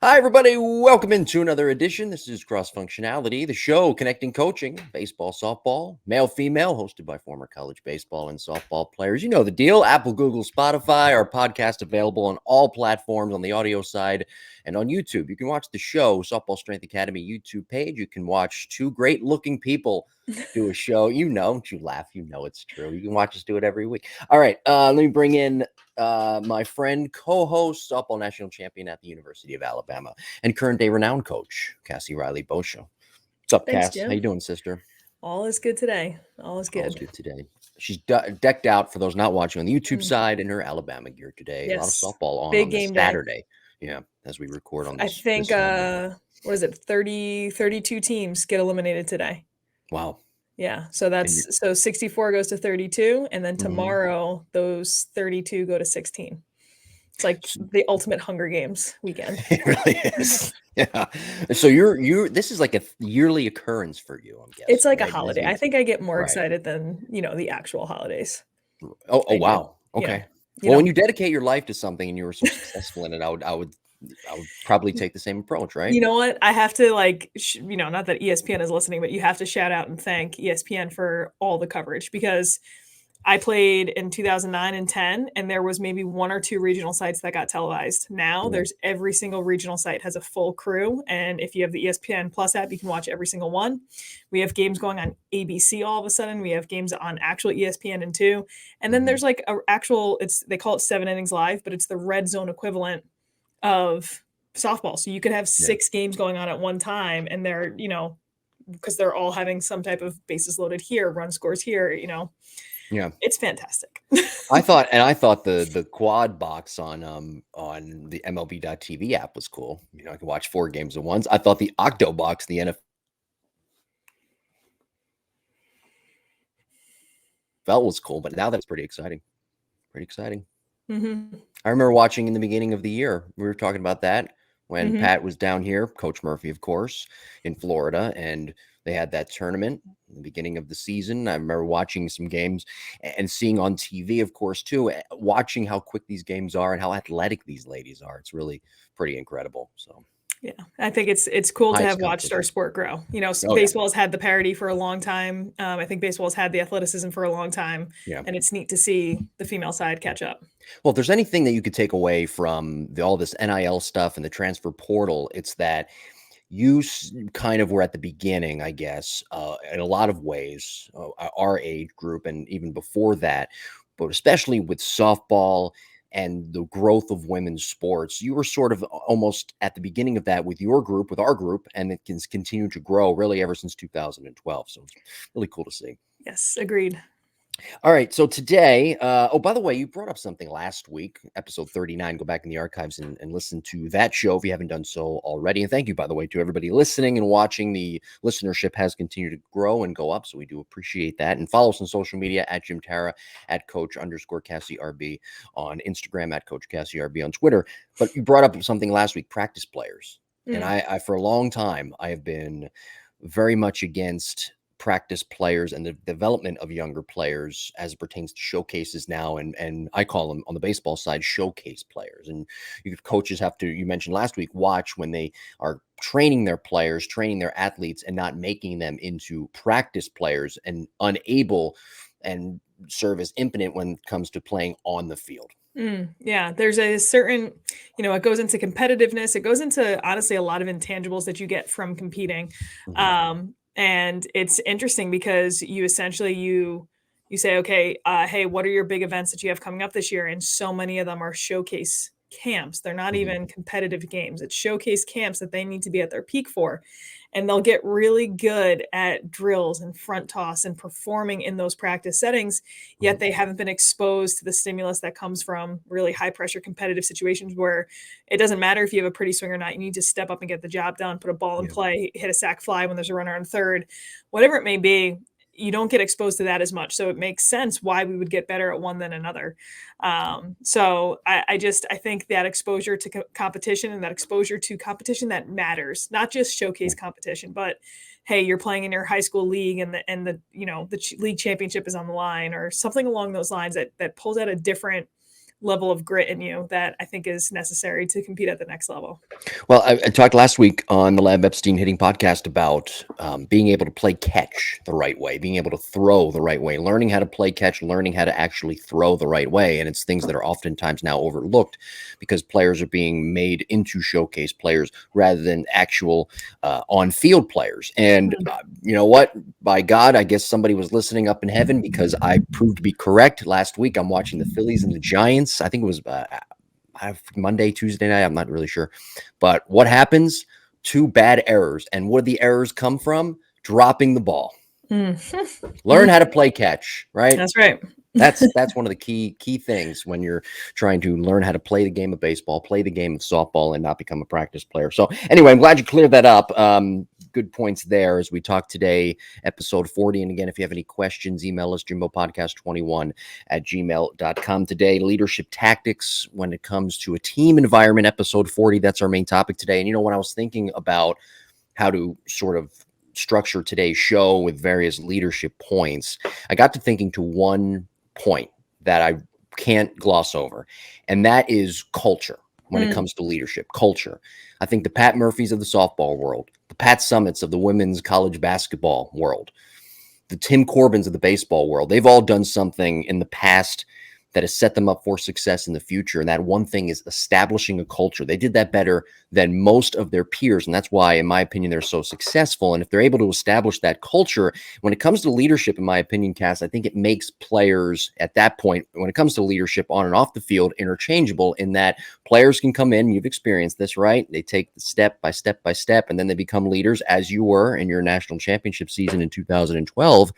Hi, everybody. Welcome into another edition. This is Cross Functionality, the show connecting coaching, baseball, softball, male, female, hosted by former college baseball and softball players. You know the deal. Apple, Google, Spotify, our podcast available on all platforms on the audio side and on YouTube. You can watch the show, Softball Strength Academy YouTube page. You can watch two great looking people do a show. You know, you laugh. You know it's true. You can watch us do it every week. All right. Let me bring in my friend, co-host, softball national champion at the University of Alabama, and current day renowned coach, Cassie Reilly-Boccia. What's up, Thanks, Cass? Jim. How you doing, sister? All is good today. All is All's good. good today. She's decked out, for those not watching, on the YouTube side in her Alabama gear today. A lot of Yes. softball Big on this game day. Saturday. Yeah, as we record on I this think, Monday. what is it? 32 teams get eliminated today. Wow. Yeah. So that's 64 goes to 32. And then tomorrow, those 32 go to 16. It's like the ultimate Hunger Games weekend. It really is. Yeah. So this is like a yearly occurrence for you, I'm guessing. It's like a right? holiday. I think I get more Right. excited than, the actual holidays. Oh, I do. wow. Yeah. Okay. You Well, know, when you dedicate your life to something and you were so successful in it, I would probably take the same approach, right? you know what? I have to not that ESPN is listening, but you have to shout out and thank ESPN for all the coverage because I played in 2009 and 10, and there was maybe one or two regional sites that got televised. Now there's every single regional site has a full crew. And if you have the ESPN Plus app, you can watch every single one. We have games going on ABC all of a sudden. We have games on actual ESPN and 2. And then there's like they call it 7 innings live, but it's the red zone equivalent of softball. So you could have 6 games going on at one time, and they're, because they're all having some type of bases loaded here, run scores here, Yeah. It's fantastic. I thought the quad box on the MLB.TV app was cool. I could watch 4 games at once. I thought the Octo box, the NFL was cool, but now that's pretty exciting. Pretty exciting. I remember watching in the beginning of the year. We were talking about that when Pat was down here, Coach Murphy, of course, in Florida, and they had that tournament in the beginning of the season. I remember watching some games and seeing on TV, of course, too, watching how quick these games are and how athletic these ladies are. It's really pretty incredible. So. Yeah, I think it's cool to have watched our competition. sport grow. yeah. Baseball has had the parity for a long time. I think baseball has had the athleticism for a long time. Yeah. And it's neat to see the female side catch up. Well, if there's anything that you could take away from all this NIL stuff and the transfer portal, it's that you kind of were at the beginning, I guess, in a lot of ways, our age group and even before that, but especially with softball and the growth of women's sports, you were sort of almost at the beginning of that with your group, with our group, and it can continue to grow really ever since 2012. So it's really cool to see. Yes, agreed. All right. So today, by the way, you brought up something last week, episode 39. Go back in the archives and listen to that show if you haven't done so already. And thank you, by the way, to everybody listening and watching. The listenership has continued to grow and go up. So we do appreciate that. And follow us on social media at Jim Tara, at Coach_Cassie RB on Instagram, at Coach Cassie RB on Twitter. But you brought up something last week, practice players. And I, for a long time, I have been very much against practice players and the development of younger players as it pertains to showcases now. And I call them on the baseball side, showcase players. And coaches have to, you mentioned last week, watch when they are training their players, training their athletes and not making them into practice players and unable and serve as impotent when it comes to playing on the field. Yeah, there's a certain, it goes into competitiveness. It goes into, honestly, a lot of intangibles that you get from competing. And it's interesting because you essentially, you say, okay, hey, what are your big events that you have coming up this year? And so many of them are showcase camps. They're not even competitive games. It's showcase camps that they need to be at their peak for. And they'll get really good at drills and front toss and performing in those practice settings, yet they haven't been exposed to the stimulus that comes from really high pressure competitive situations where it doesn't matter if you have a pretty swing or not. You need to step up and get the job done, put a ball in play, hit a sac fly when there's a runner on third, whatever it may be. You don't get exposed to that as much. So it makes sense why we would get better at one than another. So I think that exposure to competition and that exposure to competition that matters, not just showcase competition, but hey, you're playing in your high school league and the league championship is on the line or something along those lines that pulls out a different level of grit in you that I think is necessary to compete at the next level. Well, I talked last week on the Lab Epstein Hitting podcast about being able to play catch the right way, being able to throw the right way, learning how to play catch, learning how to actually throw the right way. And it's things that are oftentimes now overlooked because players are being made into showcase players rather than actual on-field players. And you know what? By God, I guess somebody was listening up in heaven because I proved to be correct. Last week, I'm watching the Phillies and the Giants. I think it was Monday, Tuesday night. I'm not really sure. But what happens? 2 bad errors. And where the errors come from? Dropping the ball. Learn how to play catch, right? That's right. That's one of the key things when you're trying to learn how to play the game of baseball, play the game of softball, and not become a practice player. So anyway, I'm glad you cleared that up. Good points there as we talk today, episode 40. And again, if you have any questions, email us jimbopodcast21@gmail.com. Today, leadership tactics when it comes to a team environment, episode 40. That's our main topic today. And when I was thinking about how to sort of structure today's show with various leadership points, I got to thinking to one point that I can't gloss over, and that is culture. When it comes to leadership, culture. I think the Pat Murphys of the softball world, the Pat Summits of the women's college basketball world, the Tim Corbins of the baseball world, they've all done something in the past that has set them up for success in the future. And that one thing is establishing a culture. They did that better than most of their peers. And that's why, in my opinion, they're so successful. And if they're able to establish that culture, when it comes to leadership, in my opinion, Cass, I think it makes players at that point, when it comes to leadership on and off the field, interchangeable in that players can come in. You've experienced this, right? They take the step by step by step, and then they become leaders, as you were in your national championship season in 2012.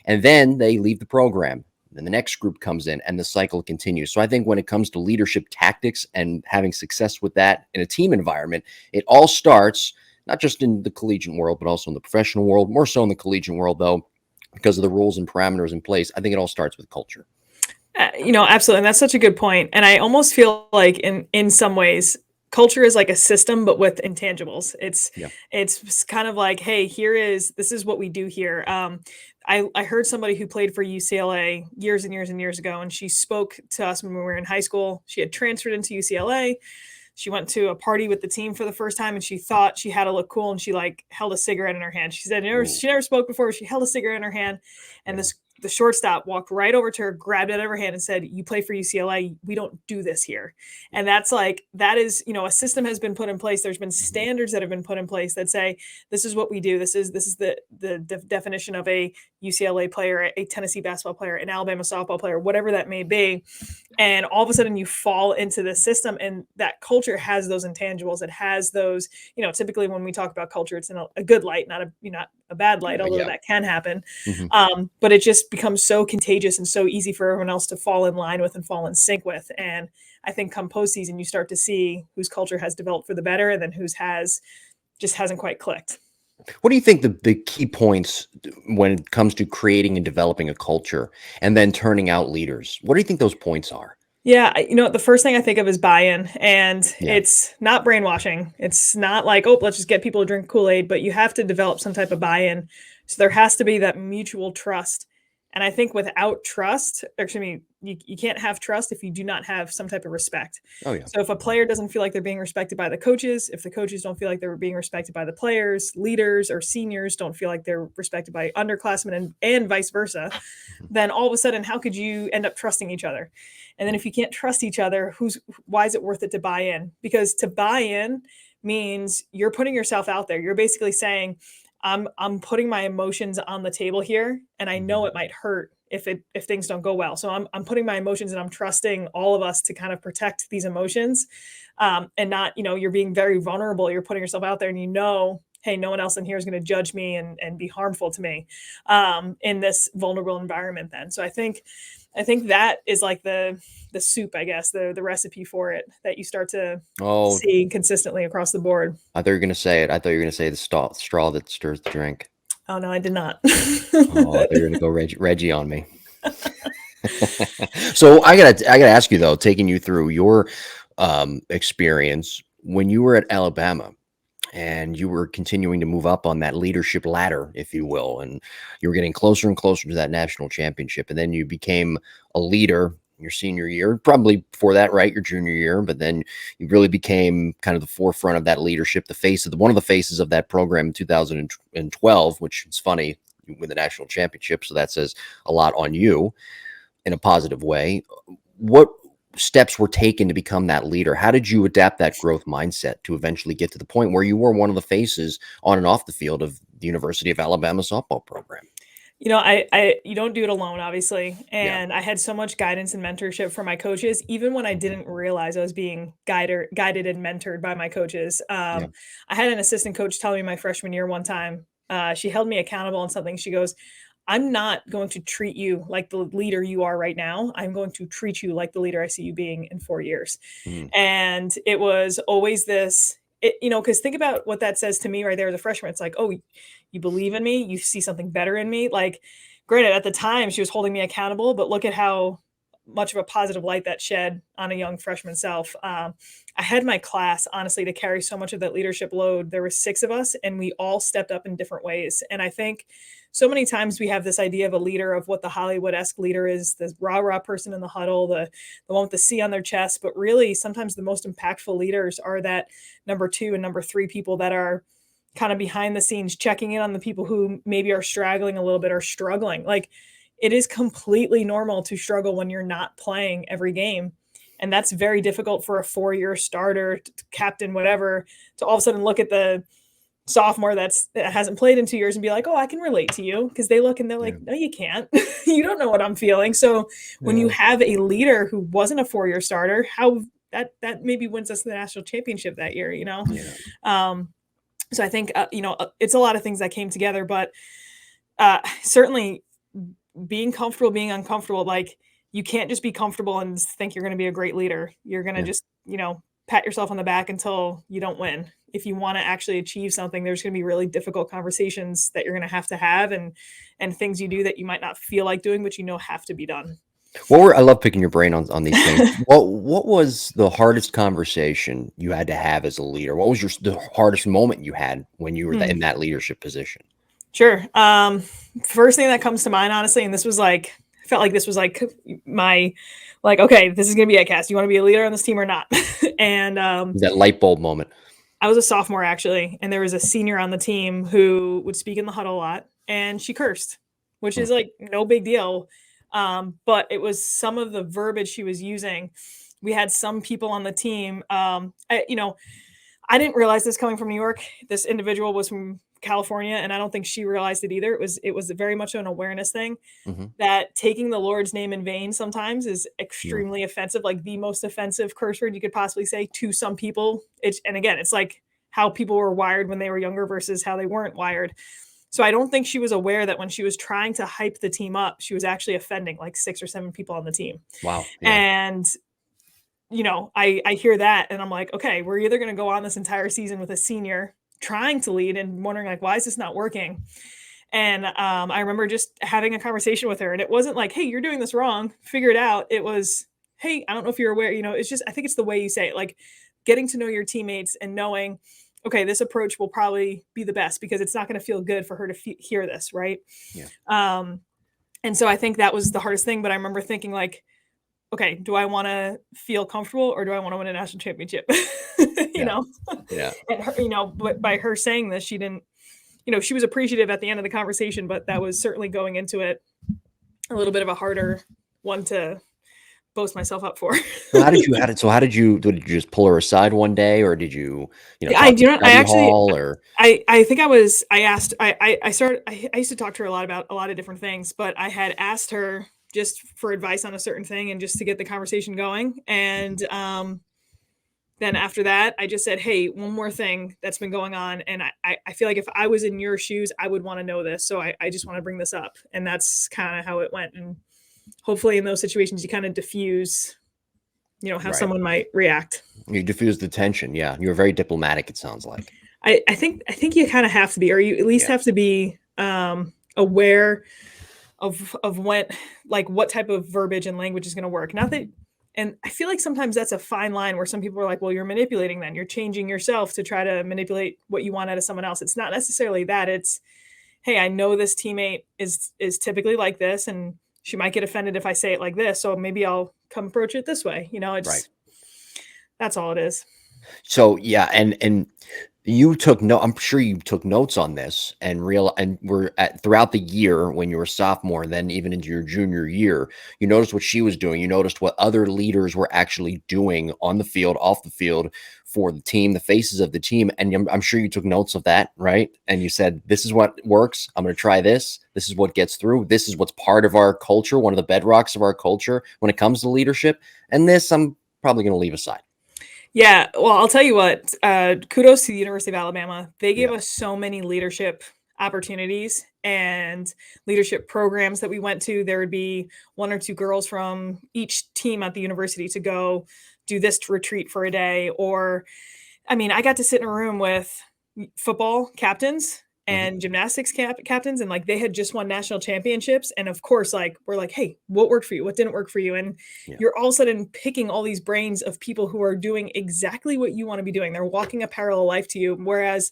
And then they leave the program. Then the next group comes in and the cycle continues. So I think when it comes to leadership tactics and having success with that in a team environment, it all starts not just in the collegiate world, but also in the professional world, more so in the collegiate world, though, because of the rules and parameters in place. I think it all starts with culture. Absolutely. And that's such a good point. And I almost feel like in some ways, culture is like a system, but with intangibles. It's kind of like, hey, this is what we do here. I heard somebody who played for UCLA years and years and years ago, and she spoke to us when we were in high school. She had transferred into UCLA. She went to a party with the team for the first time, and she thought she had to look cool, and she held a cigarette in her hand. She said she never spoke before. She held a cigarette in her hand, and the shortstop walked right over to her, grabbed it out of her hand and said, "You play for UCLA. We don't do this here." And that is, a system has been put in place. There's been standards that have been put in place that say, this is what we do. This is the definition of a UCLA player, a Tennessee basketball player, an Alabama softball player, whatever that may be. And all of a sudden you fall into the system, and that culture has those intangibles. It has those, typically when we talk about culture, it's in a good light, not a bad light, although that can happen. But it just becomes so contagious and so easy for everyone else to fall in line with and fall in sync with. And I think come postseason, you start to see whose culture has developed for the better and then whose just hasn't quite clicked. What do you think the key points when it comes to creating and developing a culture and then turning out leaders? What do you think those points are? Yeah, the first thing I think of is buy-in, and it's not brainwashing. It's not like, let's just get people to drink Kool-Aid, but you have to develop some type of buy-in. So there has to be that mutual trust. And I think without trust, you can't have trust if you do not have some type of respect. Oh, yeah. So if a player doesn't feel like they're being respected by the coaches, if the coaches don't feel like they're being respected by the players, leaders or seniors don't feel like they're respected by underclassmen and vice versa, then all of a sudden, how could you end up trusting each other? And then if you can't trust each other, why is it worth it to buy in? Because to buy in means you're putting yourself out there. You're basically saying, I'm putting my emotions on the table here, and I know it might hurt if things don't go well. So I'm putting my emotions, and I'm trusting all of us to kind of protect these emotions, and not, you're being very vulnerable. You're putting yourself out there, and hey, no one else in here is going to judge me and be harmful to me in this vulnerable environment. Then, so I think that is like the soup, I guess, the recipe for it that you start to see consistently across the board. I thought you were going to say it. I thought you were going to say the straw that stirs the drink. Oh, no, I did not. I thought you were going to go Reggie on me. So I gotta ask you, though, taking you through your experience when you were at Alabama and you were continuing to move up on that leadership ladder, if you will, and you were getting closer and closer to that national championship, and then you became a leader your senior year, probably before that, right? Your junior year, but then you really became kind of the forefront of that leadership, the face of one of the faces of that program in 2012, which is funny, you win the national championship. So that says a lot on you in a positive way. What steps were taken to become that leader? How did you adapt that growth mindset to eventually get to the point where you were one of the faces on and off the field of the University of Alabama softball program? You don't do it alone, obviously. Yeah. And I had so much guidance and mentorship from my coaches, even when I Mhm. didn't realize I was being guided and mentored by my coaches. Yeah. I had an assistant coach tell me my freshman year one time, she held me accountable on something. She goes, I'm not going to treat you like the leader you are right now. I'm going to treat you like the leader I see you being in 4 years. Mhm. And it was always this, because think about what that says to me right there as a freshman. It's like, oh, you believe in me, you see something better in me. Like, granted, at the time she was holding me accountable, but look at how much of a positive light that shed on a young freshman self. I had my class, honestly, to carry so much of that leadership load. There were 6 of us, and we all stepped up in different ways. And I think so many times we have this idea of a leader, of what the Hollywood-esque leader is, the rah-rah person in the huddle, the one with the C on their chest. But really, sometimes the most impactful leaders are that number 2 and number 3 people that are kind of behind the scenes, checking in on the people who maybe are straggling a little bit or struggling. Like, it is completely normal to struggle when you're not playing every game. And that's very difficult for a 4-year starter, captain, whatever, to all of a sudden look at the sophomore that hasn't played in 2 years and be like, oh, I can relate to you. Because they look and they're Yeah. like, no, you can't. You don't know what I'm feeling. So when you Yeah. have a leader who wasn't a 4-year starter, how that maybe wins us the national championship that year, Yeah. Um, so I think, it's a lot of things that came together, but certainly being comfortable, being uncomfortable, like, you can't just be comfortable and think you're going to be a great leader. You're going to Yeah. just, pat yourself on the back until you don't win. If you want to actually achieve something, there's going to be really difficult conversations that you're going to have and things you do that you might not feel like doing, but have to be done. I love picking your brain on these things. What was the hardest conversation you had to have as a leader? What was the hardest moment you had when you were Hmm. in that leadership position? Sure. First thing that comes to mind, honestly, and this was like, I felt like this was like my, like, okay, this is going to be a cast. You want to be a leader on this team or not? And That light bulb moment. I was a sophomore, actually, and there was a senior on the team who would speak in the huddle a lot, and she cursed, which Hmm. is like no big deal. But it was some of the verbiage she was using. We had some people on the team. I didn't realize this coming from New York. This individual was from California, and I don't think she realized it either. It was very much an awareness thing, Hmm. that taking the Lord's name in vain sometimes is Yeah. extremely offensive, like the most offensive curse word you could possibly say to some people. And again, it's like how people were wired when they were younger versus how they weren't wired. So I don't think she was aware that when she was trying to hype the team up, she was actually offending like 6 or 7 people on the team. Wow. Yeah. And I hear that and I'm like, okay, we're either going to go on this entire season with a senior trying to lead and wondering like, why is this not working? And I remember just having a conversation with her, and it wasn't like, hey, you're doing this wrong, figure it out. It was, hey, I don't know if you're aware, it's just, I think it's the way you say it, like getting to know your teammates and knowing, okay, this approach will probably be the best because it's not going to feel good for her to hear this. Right. Yeah. And so I think that was the hardest thing. But I remember thinking like, okay, do I want to feel comfortable or do I want to win a national championship? you Yeah. know, Yeah. and her, but by her saying this, she didn't, she was appreciative at the end of the conversation, but that was certainly going into it a little bit of a harder one to boast myself up for. Did you just pull her aside one day, or did you, Yeah, I talk do in not. I study actually, hall, or? I think I was. I asked. I started. I used to talk to her a lot about a lot of different things, but I had asked her just for advice on a certain thing and just to get the conversation going. And then after that, I just said, "Hey, one more thing that's been going on, and I feel like if I was in your shoes, I would want to know this. So I just want to bring this up." And that's kind of how it went. And hopefully, in those situations, you kind of diffuse, how Right. someone might react. You diffused the tension. Yeah. You were very diplomatic, it sounds like. I think you kind of have to be, or you at least Yeah. have to be aware of when, like, what type of verbiage and language is going to work. Not that, and I feel like sometimes that's a fine line where some people are like, well, you're manipulating, then you're changing yourself to try to manipulate what you want out of someone else. It's not necessarily that. It's, hey, I know this teammate is typically like this, and she might get offended if I say it like this. So maybe I'll come approach it this way. Right. That's all it is. So yeah, and you took I'm sure you took notes on this and we're at throughout the year when you were a sophomore, then even into your junior year, you noticed what she was doing. You noticed what other leaders were actually doing on the field, off the field for the team, the faces of the team. And I'm sure you took notes of that, right? And you said, this is what works. I'm going to try this. This is what gets through. This is what's part of our culture, one of the bedrocks of our culture when it comes to leadership. And this I'm probably going to leave aside. Yeah, well, I'll tell you what, kudos to the University of Alabama. They gave Yeah. us so many leadership opportunities and leadership programs that we went to. There would be 1 or 2 girls from each team at the university to go do this retreat for a day. Or, I mean, I got to sit in a room with football captains and gymnastics captains, and like they had just won national championships. And of course, like we're like, hey, what worked for you? What didn't work for you? And you're all of a sudden picking all these brains of people who are doing exactly what you want to be doing. They're walking a parallel life to you. Whereas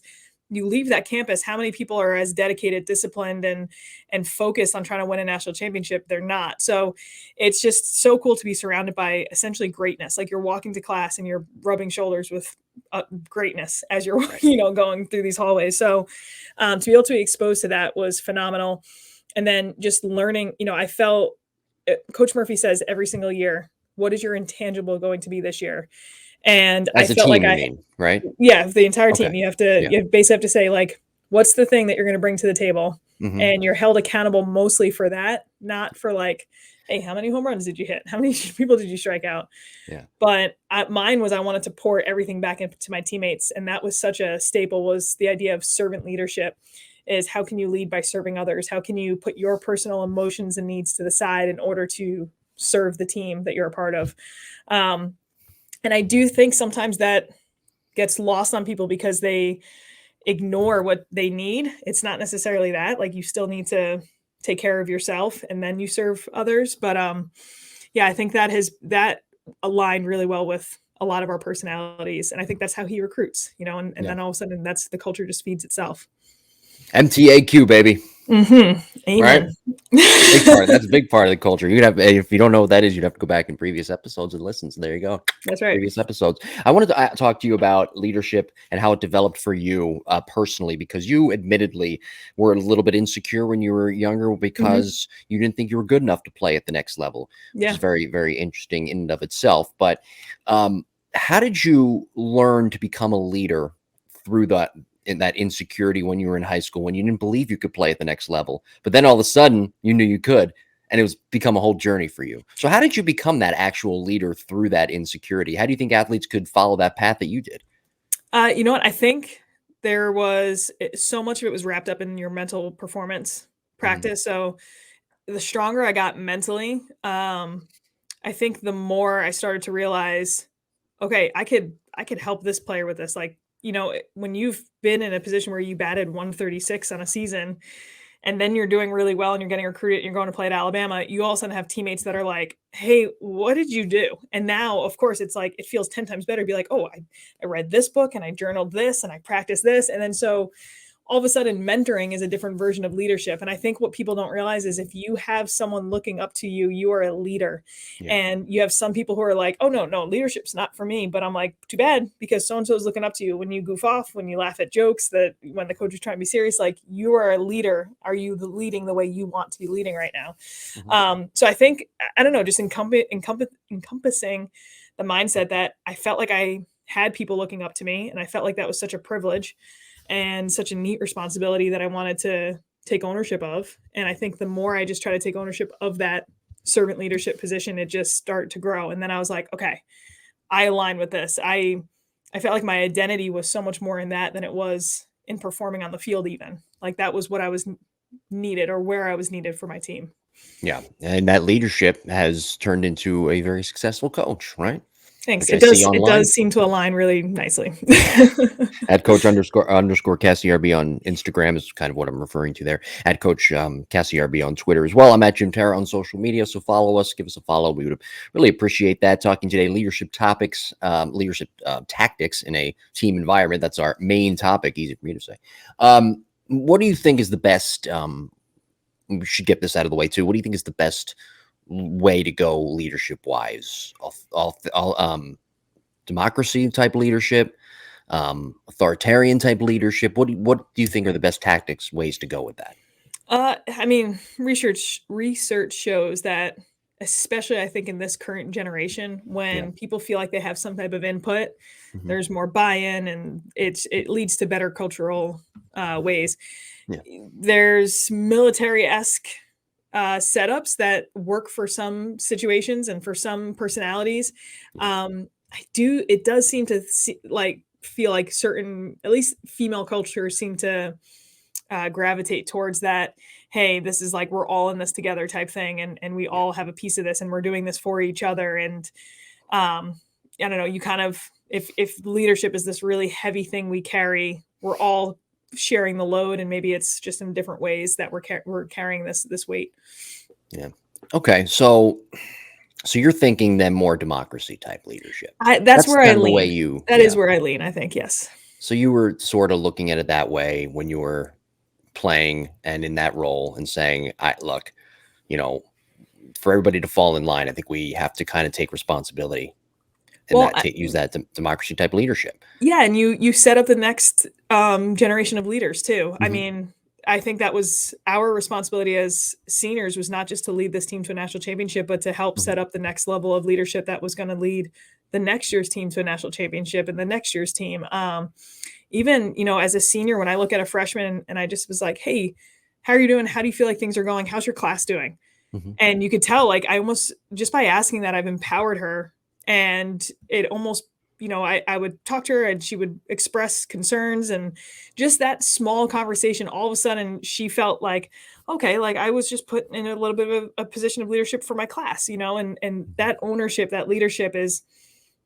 you leave that campus, how many people are as dedicated, disciplined, and focused on trying to win a national championship? They're not. So it's just so cool to be surrounded by essentially greatness. Like you're walking to class and you're rubbing shoulders with greatness as you're going through these hallways. So to be able to be exposed to that was phenomenal. And then just learning, I felt Coach Murphy says every single year, what is your intangible going to be this year? And As I a felt team, like you mean, right? Yeah, the entire team. Okay. You have to, you basically have to say like, what's the thing that you're going to bring to the table? And you're held accountable mostly for that, not for like, hey, how many home runs did you hit? How many people did you strike out? Yeah. But mine was I wanted to pour everything back into my teammates. And that was such a staple, was the idea of servant leadership. Is how can you lead by serving others? How can you put your personal emotions and needs to the side in order to serve the team that you're a part of? And I do think sometimes that gets lost on people because they ignore what they need. It's not necessarily that. Like you still need to take care of yourself and then you serve others. But yeah, I think that aligned really well with a lot of our personalities. And I think that's how he recruits, and then all of a sudden that's the culture just feeds itself. MTAQ, baby. Amen. Right? Big part. That's a big part of the culture. You'd have, if you don't know what that is, you'd have to go back in previous episodes and listen. So there you go. That's right. Previous episodes. I wanted to talk to you about leadership and how it developed for you personally, because you admittedly were a little bit insecure when you were younger because you didn't think you were good enough to play at the next level, which is very, very interesting in and of itself. But how did you learn to become a leader through that insecurity when you were in high school, when you didn't believe you could play at the next level, but then all of a sudden you knew you could, and it was become a whole journey for you? So how did you become that actual leader through that insecurity? How do you think athletes could follow that path that you did? You know what? I think there was so much of it was wrapped up in your mental performance practice. So the stronger I got mentally, I think the more I started to realize, okay, I could help this player with this. Like, when you've been in a position where you batted 136 on a season, and then you're doing really well and you're getting recruited and you're going to play at Alabama, you all of a sudden have teammates that are like, hey, what did you do? And now, of course, it's like, it feels 10 times better to be like, oh, I read this book and I journaled this and I practiced this. And then so all of a sudden mentoring is a different version of leadership. And I think what people don't realize is if you have someone looking up to you, you are a leader. And you have some people who are like, oh, no, leadership's not for me. But I'm like, too bad, because so-and-so is looking up to you when you goof off, when you laugh at jokes, that when the coach is trying to be serious, like you are a leader. Are you leading the way you want to be leading right now? So I think, I don't know, just encompassing the mindset that I felt like I had people looking up to me. And I felt like that was such a privilege and such a neat responsibility that I wanted to take ownership of. And I think the more I just try to take ownership of that servant leadership position, it just started to grow. And then I was like, okay, I align with this. I felt like my identity was so much more in that than it was in performing on the field. Even like that was what I was needed, or where I was needed for my team. Yeah. And that leadership has turned into a very successful coach, right? Thanks. Which It does seem to align really nicely. At coach _ Cassie RB on Instagram is kind of what I'm referring to there. At coach Cassie RB on Twitter as well. I'm at Jim Terra on social media, so follow us, give us a follow. We would really appreciate that. Talking today, leadership topics, leadership tactics in a team environment. That's our main topic. Easy for me to say. What do you think is the best we should get this out of the way too. What do you think is the best way to go leadership wise? Democracy type leadership, authoritarian type leadership. What do you think are the best tactics, ways to go with that? I mean, research shows that, especially I think in this current generation, Yeah. when people feel like they have some type of input, Hmm. there's more buy-in, and it leads to better cultural ways. Yeah. There's military-esque setups that work for some situations and for some personalities. Yeah. It does seem to feel like certain, at least female cultures, seem to gravitate towards that. Hey, this is like we're all in this together type thing, and we Yeah. all have a piece of this, and we're doing this for each other. And I don't know, you kind of, if leadership is this really heavy thing we carry, we're all sharing the load, and maybe it's just in different ways that we're carrying this weight. Yeah. Okay. So you're thinking then more democracy type leadership. That's That's where I kind of the way lean. you, That is yeah. where I lean, I think. Yes. So you were sort of looking at it that way when you were playing and in that role and saying, I look, you know, for everybody to fall in line, I think we have to kind of take responsibility and Well, use that democracy type leadership. yeah, and you set up the next generation of leaders too. I Hmm. mean, I think that was our responsibility as seniors, was not just to lead this team to a national championship, but to help Hmm. set up the next level of leadership that was going to lead the next year's team to a national championship and the next year's team. Even, as a senior, when I look at a freshman and I just was like, hey, how are you doing? How do you feel like things are going? How's your class doing? Hmm. And you could tell, like, I almost, just by asking that, I've empowered her. And it almost, I would talk to her and she would express concerns, and just that small conversation, all of a sudden she felt like, okay, like I was just put in a little bit of a position of leadership for my class, and that ownership, that leadership is,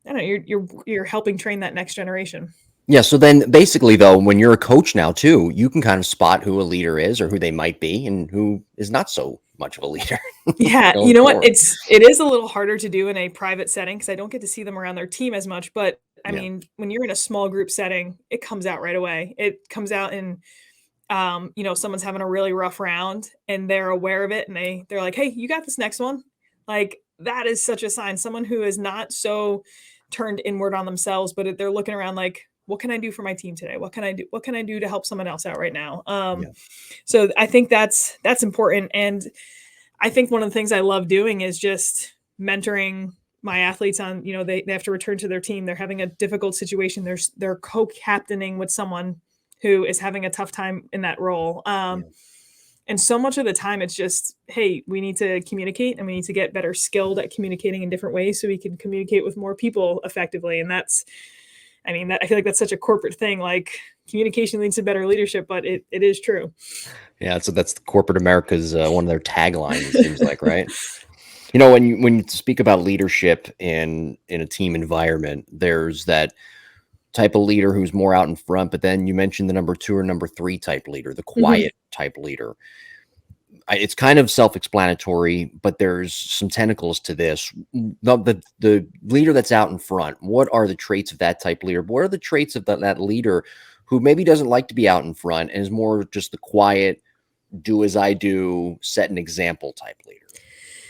I don't know, you're helping train that next generation. Yeah. So then basically though, when you're a coach now too, you can kind of spot who a leader is or who they might be and who is not so much of a leader Yeah, you going know what? forward. It is a little harder to do in a private setting because I don't get to see them around their team as much. But I Yeah. mean, when you're in a small group setting, it comes out right away. It comes out in, someone's having a really rough round and they're aware of it, and they're like, "Hey, you got this next one." Like, that is such a sign. Someone who is not so turned inward on themselves, but they're looking around like, "What can I do for my team today? What can I do? What can I do to help someone else out right now?" Yeah. So I think that's important. And I think one of the things I love doing is just mentoring my athletes on, they have to return to their team. They're having a difficult situation. They're co-captaining with someone who is having a tough time in that role. Yeah. And so much of the time it's just, hey, we need to communicate, and we need to get better skilled at communicating in different ways so we can communicate with more people effectively. And I feel like that's such a corporate thing. Like, communication leads to better leadership, but it is true. Yeah. So that's corporate America's one of their taglines, it seems like, right? When you speak about leadership in a team environment, there's that type of leader who's more out in front, but then you mentioned the number two or number three type leader, the Mhm. quiet type leader. It's kind of self-explanatory, but there's some tentacles to this. The leader that's out in front, what are the traits of that type leader? What are the traits of that leader who maybe doesn't like to be out in front and is more just the quiet, do as I do, set an example type leader?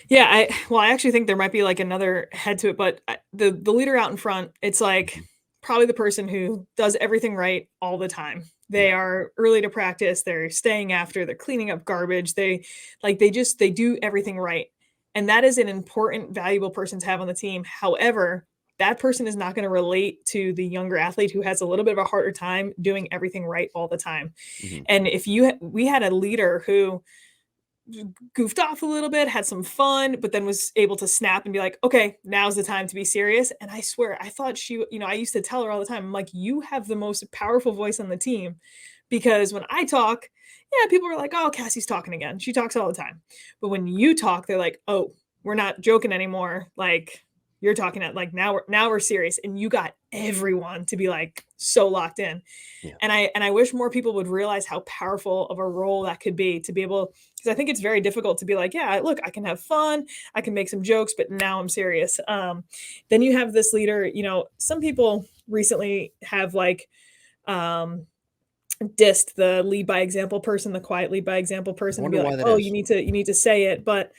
Yeah, I actually think there might be like another head to it, but the leader out in front, it's like Mhm. probably the person who does everything right all the time. They Yeah. are early to practice, they're staying after, they're cleaning up garbage, they do everything right. And that is an important, valuable person to have on the team. However, that person is not going to relate to the younger athlete who has a little bit of a harder time doing everything right all the time. Mhm. And if we had a leader who goofed off a little bit, had some fun, but then was able to snap and be like, okay, now's the time to be serious. And I swear, I thought I used to tell her all the time, I'm like, you have the most powerful voice on the team. Because when I talk, yeah, people are like, oh, Cassie's talking again. She talks all the time. But when you talk, they're like, oh, we're not joking anymore. Like, you're talking at, like, now we're serious. And you got everyone to be like so locked in. Yeah. And I wish more people would realize how powerful of a role that could be, to be able, because I think it's very difficult to be like, yeah, look, I can have fun, I can make some jokes, but now I'm serious. Then you have this leader, some people recently have like, um dissed the lead by example person, the quiet lead by example I person, and be wonder like, why that "Oh, is. you need to say it." But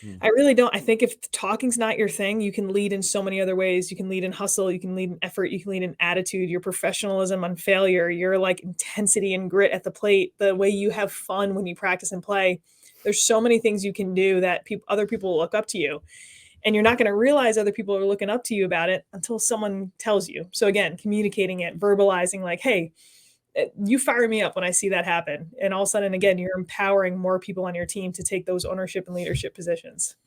Hmm. I really don't. I think if talking's not your thing, you can lead in so many other ways. You can lead in hustle, you can lead in effort, you can lead in attitude, your professionalism on failure, your like intensity and grit at the plate, the way you have fun when you practice and play. There's so many things you can do that other people will look up to you. And you're not going to realize other people are looking up to you about it until someone tells you. So again, communicating it, verbalizing like, "Hey, you fire me up when I see that happen." And all of a sudden, again, you're empowering more people on your team to take those ownership and leadership positions.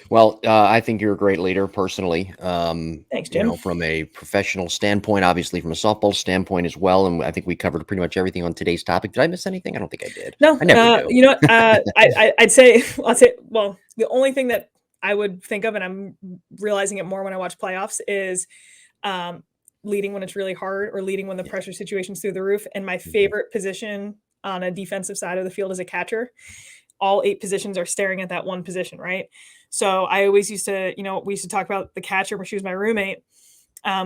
Well, I think you're a great leader personally. Thanks, Jim. From a professional standpoint, obviously from a softball standpoint as well. And I think we covered pretty much everything on today's topic. Did I miss anything? I don't think I did. No, I never do. you know what? I'd say, well, the only thing that I would think of, and I'm realizing it more when I watch playoffs, is um, leading when it's really hard or leading when the Yeah. pressure situation's through the roof. And my favorite position on a defensive side of the field is a catcher. All 8 positions are staring at that one position, right? So I always used to, we used to talk about the catcher when she was my roommate,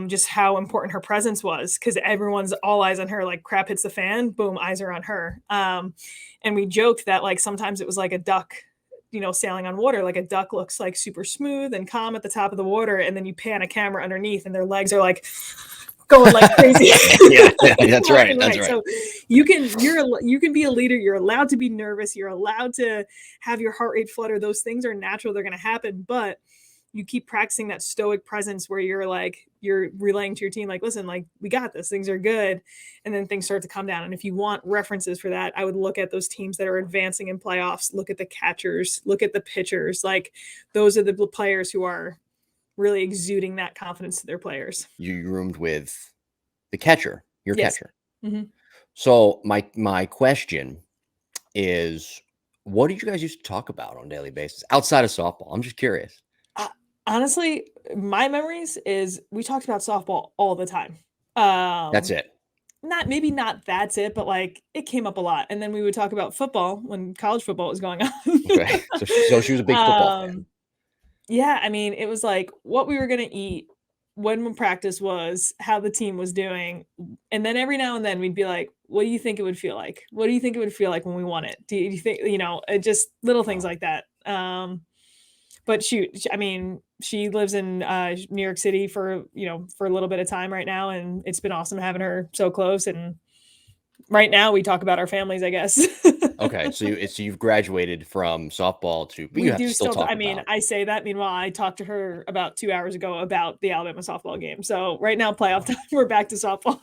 just how important her presence was because everyone's all eyes on her. Like crap hits the fan, boom, eyes are on her. And we joked that like sometimes it was like a duck, sailing on water. Like a duck looks like super smooth and calm at the top of the water, and then you pan a camera underneath, and their legs are like going like crazy. Yeah, that's right. That's right. So you can be a leader. You're allowed to be nervous. You're allowed to have your heart rate flutter. Those things are natural. They're going to happen, but you keep practicing that stoic presence where you're relaying to your team, like, "Listen, like we got this, things are good." And then things start to come down. And if you want references for that, I would look at those teams that are advancing in playoffs, look at the catchers, look at the pitchers. Like those are the players who are really exuding that confidence to their players. You roomed with the catcher, your Yes. catcher. Mm-hmm. So my question is, what did you guys used to talk about on a daily basis outside of softball? I'm just curious. Honestly, my memories is we talked about softball all the time. That's it. Not that's it, but like it came up a lot. And then we would talk about football when college football was going on. Okay. So she was a big football fan. Yeah, I mean, it was like what we were gonna eat, when practice was, how the team was doing, and then every now and then we'd be like, "What do you think it would feel like? What do you think it would feel like when we won it? Do you think?" Just little things like that. But shoot, I mean, she lives in New York City for a little bit of time right now, and it's been awesome having her so close. And right now, we talk about our families, I guess. Okay, so you've graduated from softball but We you have do to still still. talk I mean, about. I say that. Meanwhile, I talked to her about 2 hours ago about the Alabama softball game. So right now, playoff time, we're back to softball.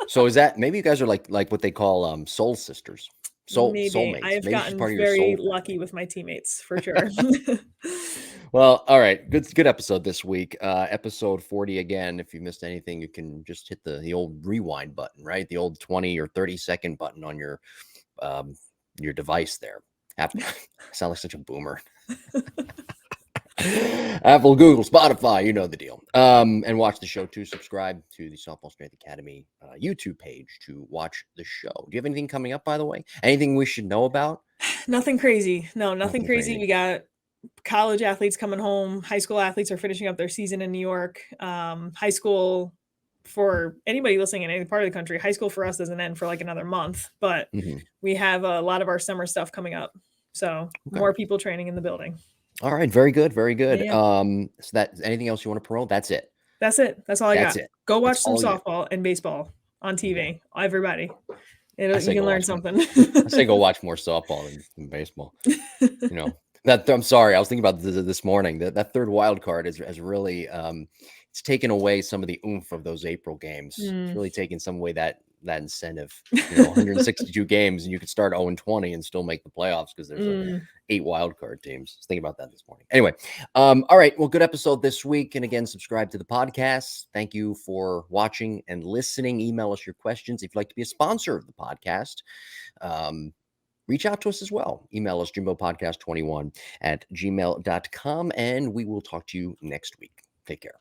So is that maybe you guys are like what they call soul sisters, Maybe I soulmates? have Maybe she's gotten part of your very soul lucky with my teammates for sure. Well, all right. Good episode this week. Episode 40 again. If you missed anything, you can just hit the old rewind button, right? The old 20 or 30-second button on your device there. Apple, I sound like such a boomer. Apple, Google, Spotify, you know the deal. And watch the show too. Subscribe to the Softball Strength Academy YouTube page to watch the show. Do you have anything coming up, by the way? Anything we should know about? Nothing crazy. No, nothing Nothing crazy. crazy. We got college athletes coming home. High school athletes are finishing up their season in New York. High school, for anybody listening in any part of the country, high school for us doesn't end for like another month, but we have a lot of our summer stuff coming up. So more people training in the building. All right. Very good. Very good. Yeah. So that anything else you want to promote? That's it. That's it. That's all I That's got. it. Go watch That's some all you. softball and baseball on TV. Okay. Everybody. I You say can go learn watch something. I say go watch more softball than baseball. That I'm sorry. I was thinking about this morning. That third wild card has really it's taken away some of the oomph of those April games. It's really taken some away that incentive. 162 games, and you could start 0-20 and still make the playoffs because there's 8 wild card teams. I was thinking about that this morning. Anyway, all right. Well, good episode this week. And again, subscribe to the podcast. Thank you for watching and listening. Email us your questions if you'd like to be a sponsor of the podcast. Reach out to us as well. Email us jimbopodcast21@gmail.com, and we will talk to you next week. Take care.